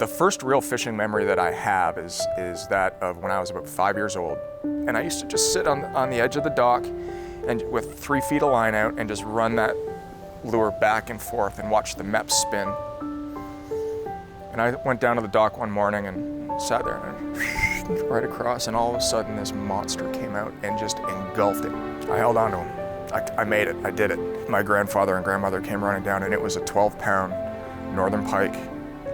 The first real fishing memory that I have is that of when I was about 5 years old. And I used to just sit on the edge of the dock and with 3 feet of line out and just run that lure back and forth and watch the MEP spin. And I went down to the dock one morning and sat there and right across, and all of a sudden this monster came out and just engulfed it. I held on to him. I made it, I did it. My grandfather and grandmother came running down, and it was a 12-pound northern pike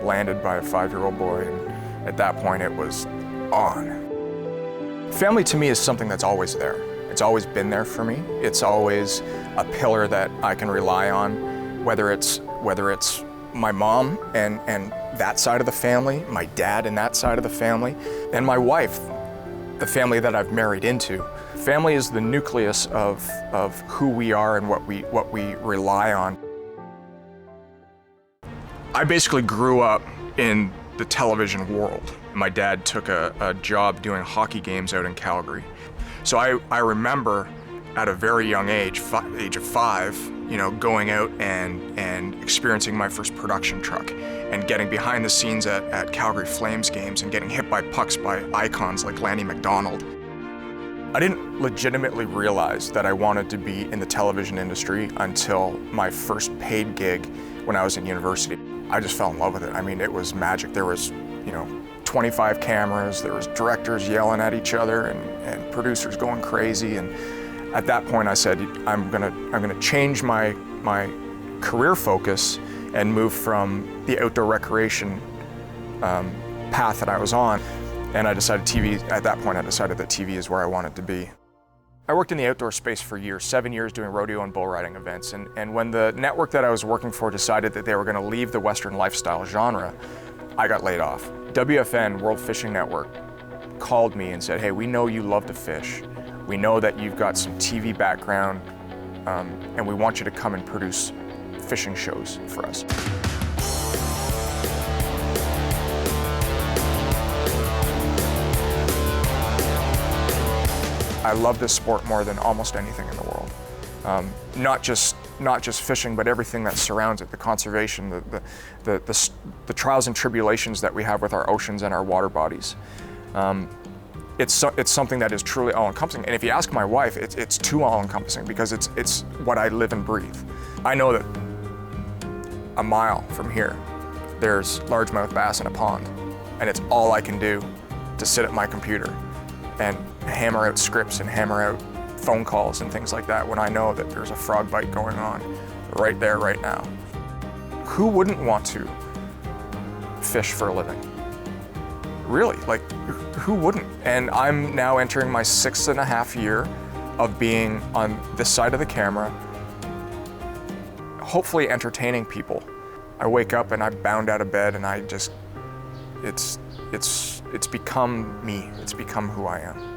landed by a 5-year-old boy, and at that point it was on. Family to me is something that's always there. It's always been there for me. It's always a pillar that I can rely on, whether it's my mom and that side of the family, my dad and that side of the family, and my wife, the family that I've married into. Family is the nucleus of who we are and what we rely on. I basically grew up in the television world. My dad took a job doing hockey games out in Calgary. So I remember at a very young age, age of 5, going out and experiencing my first production truck and getting behind the scenes at Calgary Flames games and getting hit by pucks by icons like Lanny McDonald. I didn't legitimately realize that I wanted to be in the television industry until my first paid gig when I was in university. I just fell in love with it. I mean, it was magic. There was, 25 cameras, there was directors yelling at each other and producers going crazy. And at that point I said, I'm gonna change my career focus and move from the outdoor recreation path that I was on. And I decided at that point I decided that TV is where I wanted to be. I worked in the outdoor space for years, 7 years doing rodeo and bull riding events. And when the network that I was working for decided that they were gonna leave the Western lifestyle genre, I got laid off. WFN, World Fishing Network, called me and said, hey, we know you love to fish. We know that you've got some TV background, and we want you to come and produce fishing shows for us. I love this sport more than almost anything in the world. Not just fishing, but everything that surrounds it, the conservation, the trials and tribulations that we have with our oceans and our water bodies. It's something that is truly all-encompassing. And if you ask my wife, it's too all-encompassing because it's what I live and breathe. I know that a mile from here, there's largemouth bass in a pond, and it's all I can do to sit at my computer and hammer out scripts and hammer out phone calls and things like that when I know that there's a frog bite going on right there, right now. Who wouldn't want to fish for a living? Really, like, who wouldn't? And I'm now entering my 6.5 year of being on this side of the camera, hopefully entertaining people. I wake up and I bound out of bed and I just, it's become me. It's become who I am.